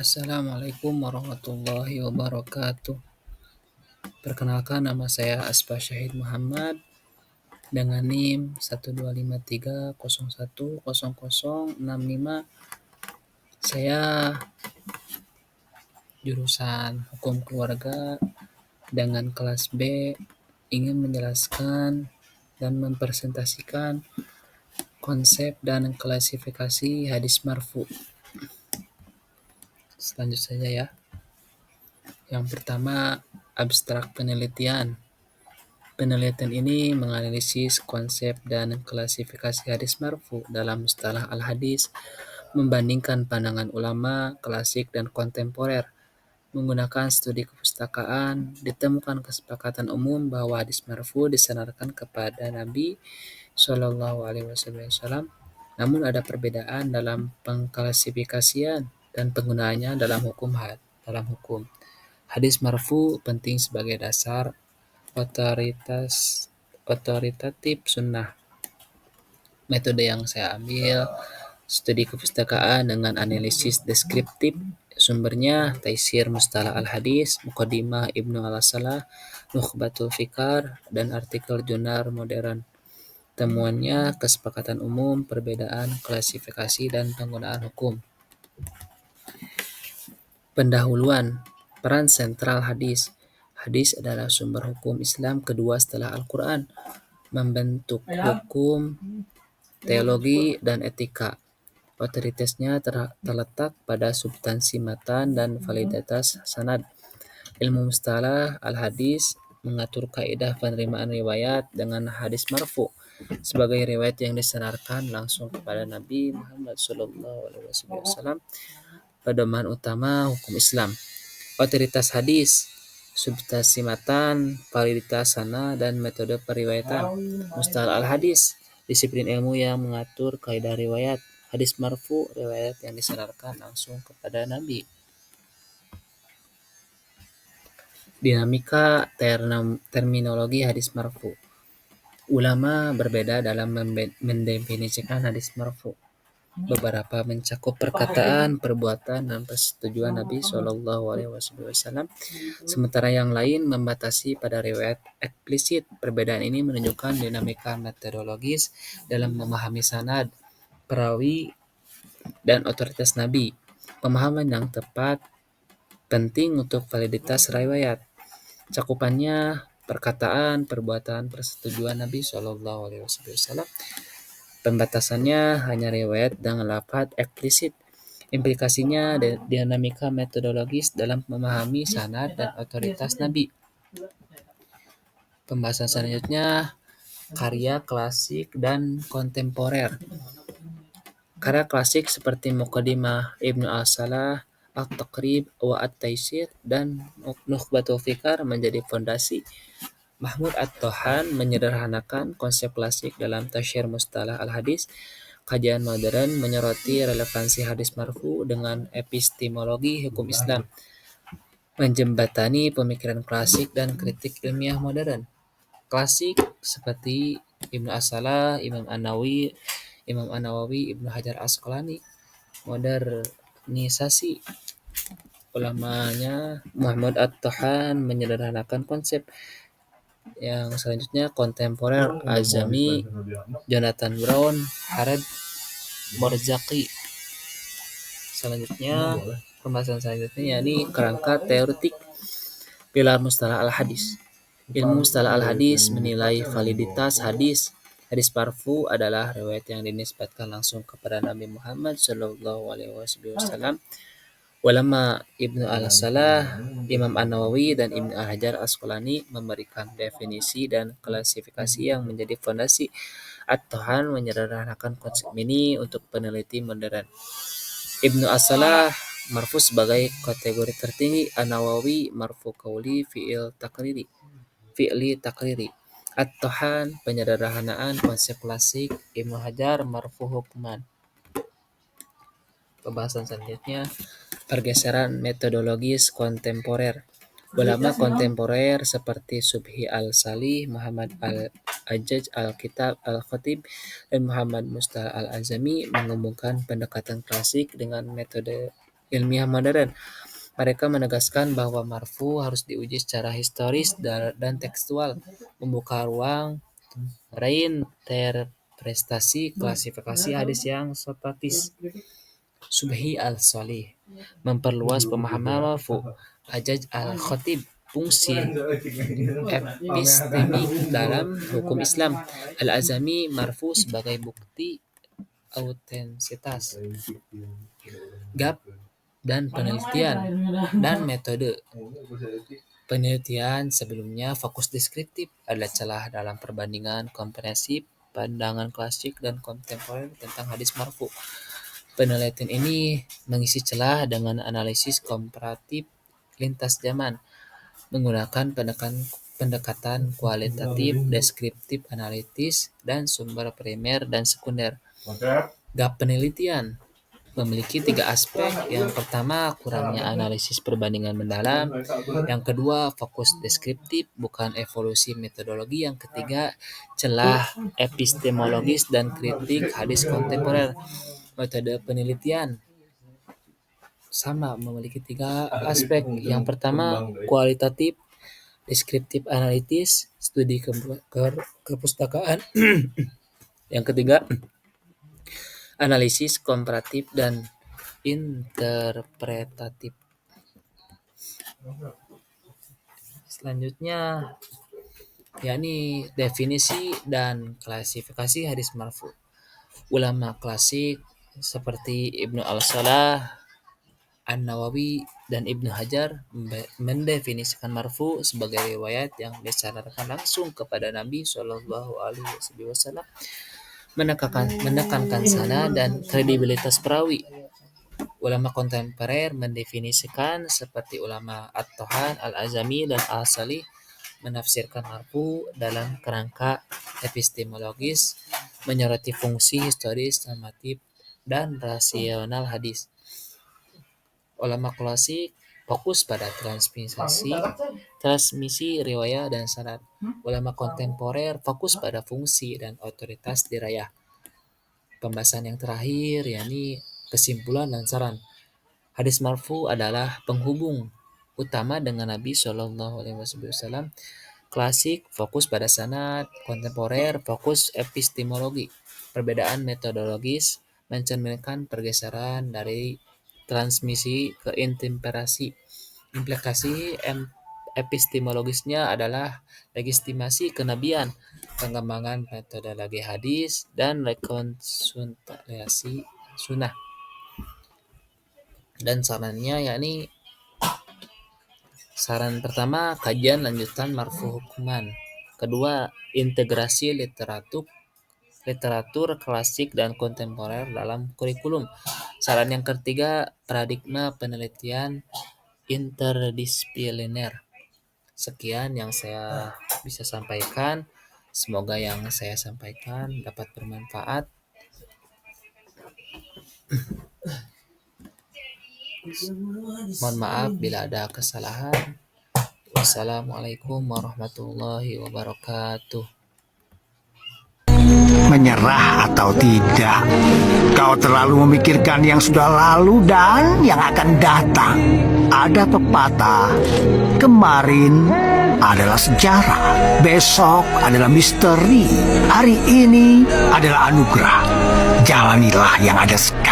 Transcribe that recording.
Assalamualaikum warahmatullahi wabarakatuh. Perkenalkan, nama saya Aspa Syahid Muhammad dengan NIM 12530100065. Saya jurusan Hukum Keluarga dengan kelas B, ingin menjelaskan dan mempresentasikan konsep dan klasifikasi hadis marfu. Selanjut saja ya. Yang pertama, abstrak penelitian. Penelitian ini menganalisis konsep dan klasifikasi hadis marfu dalam mustalah al-hadis, membandingkan pandangan ulama, klasik, dan kontemporer. Menggunakan studi kepustakaan, ditemukan kesepakatan umum bahwa hadis marfu disandarkan kepada Nabi Shallallahu Alaihi Wasallam. Namun ada perbedaan dalam pengklasifikasian dan penggunaannya dalam hukum. Hadis marfu penting sebagai dasar otoritatif sunnah. Metode yang saya ambil studi kepustakaan dengan analisis deskriptif. Sumbernya Taisir Mustalah Al-Hadis, Muqaddimah Ibnu Al-Salah, Nukhbatul Fikar, dan artikel jurnal modern. Temuannya kesepakatan umum, perbedaan klasifikasi, dan penggunaan hukum. Pendahuluan, peran sentral hadis. Hadis adalah sumber hukum Islam kedua setelah Al-Quran, membentuk hukum, teologi, dan etika. Otoritasnya terletak pada substansi matan dan validitas sanad. Ilmu mustalah al-hadis mengatur kaidah penerimaan riwayat dengan hadis marfu sebagai riwayat yang disandarkan langsung kepada Nabi Muhammad SAW. Pedoman utama hukum Islam. Otoritas hadis, substansi matan, validitas sanad, dan metode periwayatan. Mustalah al-hadis, disiplin ilmu yang mengatur kaidah riwayat. Hadis marfu, riwayat yang disandarkan langsung kepada Nabi. Dinamika terminologi hadis marfu. Ulama berbeda dalam mendefinisikan hadis marfu. Beberapa mencakup perkataan, perbuatan, dan persetujuan Nabi Shallallahu Alaihi Wasallam, sementara yang lain membatasi pada riwayat eksplisit. Perbedaan ini menunjukkan dinamika metodologis dalam memahami sanad, perawi, dan otoritas Nabi. Pemahaman yang tepat penting untuk validitas riwayat. Cakupannya perkataan, perbuatan, persetujuan Nabi Shallallahu Alaihi Wasallam. Pembatasannya hanya riwayat dengan lafaz eksplisit. Implikasinya dinamika metodologis dalam memahami sanad dan otoritas Nabi. Pembahasan selanjutnya, karya klasik dan kontemporer. Karya klasik seperti Muqaddimah Ibnu Al-Salah, At-Taqrib wa At-Taisir, dan Nukhbatul Fikar menjadi fondasi. Mahmud At-Tohan menyederhanakan konsep klasik dalam Tasyir Mustalah Al-Hadis. Kajian modern menyoroti relevansi hadis marfu dengan epistemologi hukum Islam, menjembatani pemikiran klasik dan kritik ilmiah modern. Klasik seperti Ibnu As-Salah, Imam An-Nawawi, Ibnu Hajar Asqalani. Modernisasi, ulamanya Mahmud At-Tohan menyederhanakan konsep. Yang selanjutnya kontemporer, Azami, Jonathan Brown, Harad Morzaqi. Selanjutnya, pembahasan selanjutnya yakni kerangka teoretik. Pilar mustalah al-hadis. Ilmu mustalah al-hadis menilai validitas hadis. Hadis marfu adalah riwayat yang dinisbatkan langsung kepada Nabi Muhammad Shallallahu Alaihi Wasallam. Ulama Ibnu Al-Salah, Imam An-Nawawi, dan Ibnu Hajar Asqalani memberikan definisi dan klasifikasi yang menjadi fondasi. At-Tohan menyederhanakan konsep ini untuk peneliti modern. Ibnu As-Salah marfu sebagai kategori tertinggi, An-Nawawi marfu qauli fi'li takriri. At-Tohan penyederhanaan konsep klasik, Ibnu Hajar marfu hukman. Pembahasan selanjutnya, pergeseran metodologis kontemporer. Ulama kontemporer seperti Subhi Al-Salih, Muhammad Al-Ajjaj, Al-Kitab Al-Khatib, dan Muhammad Mustalah Al-Azami mengembangkan pendekatan klasik dengan metode ilmiah modern. Mereka menegaskan bahwa marfu harus diuji secara historis dan tekstual, membuka ruang reinterpretasi klasifikasi hadis yang statis. Subhi al-Shalih memperluas pemahaman marfu. Hajjaj al-Khatib fungsi epistemik dalam hukum Islam. Al-Azami marfu sebagai bukti autentisitas. Gap dan penelitian dan metode. Penelitian sebelumnya fokus deskriptif, ada celah dalam perbandingan komprehensif pandangan klasik dan kontemporer tentang hadis marfu. Penelitian ini mengisi celah dengan analisis komparatif lintas zaman, menggunakan pendekatan kualitatif, deskriptif, analitis, dan sumber primer dan sekunder. Gap penelitian memiliki 3 aspek. Yang pertama, kurangnya analisis perbandingan mendalam. Yang kedua, fokus deskriptif, bukan evolusi metodologi. Yang ketiga, celah epistemologis dan kritik hadis kontemporer. Metode penelitian sama memiliki 3 aspek. Yang pertama, kualitatif, deskriptif analitis, studi kepustakaan. Yang ketiga, analisis komparatif dan interpretatif. Selanjutnya yakni definisi dan klasifikasi hadis marfu. Ulama klasik seperti Ibnu Al-Salah, An-Nawawi, dan Ibnu Hajar mendefinisikan marfu sebagai riwayat yang disandarkan langsung kepada Nabi Shallallahu Alaihi Wasallam, menekankan sanad dan kredibilitas perawi. Ulama kontemporer mendefinisikan seperti ulama At-Tahan, Al-Azami, dan Al-Salih menafsirkan marfu dalam kerangka epistemologis, menyoroti fungsi historis, normatif, dan rasional hadis. Ulama klasik fokus pada transmisi riwayat dan sanad. Ulama kontemporer fokus pada fungsi dan otoritas dirayah. Pembahasan yang terakhir yakni kesimpulan dan saran. Hadis marfu adalah penghubung utama dengan Nabi Shallallahu Alaihi Wasallam. Klasik fokus pada sanad, kontemporer fokus epistemologi. Perbedaan metodologis mencerminkan pergeseran dari transmisi ke interpretasi. Implikasi epistemologisnya adalah legitimasi kenabian, pengembangan metodologi hadis, dan rekonstruksi sunnah. Dan sarannya yakni saran pertama, kajian lanjutan marfu hukuman. Kedua, integrasi literatur klasik dan kontemporer dalam kurikulum. Saran yang ketiga, paradigma penelitian interdisipliner. Sekian yang saya bisa sampaikan. Semoga yang saya sampaikan dapat bermanfaat. Mohon maaf bila ada kesalahan. Wassalamualaikum warahmatullahi wabarakatuh. Menyerah atau tidak, kau terlalu memikirkan yang sudah lalu dan yang akan datang. Ada pepatah, kemarin adalah sejarah, besok adalah misteri, hari ini adalah anugerah. Jalanilah yang ada sekarang.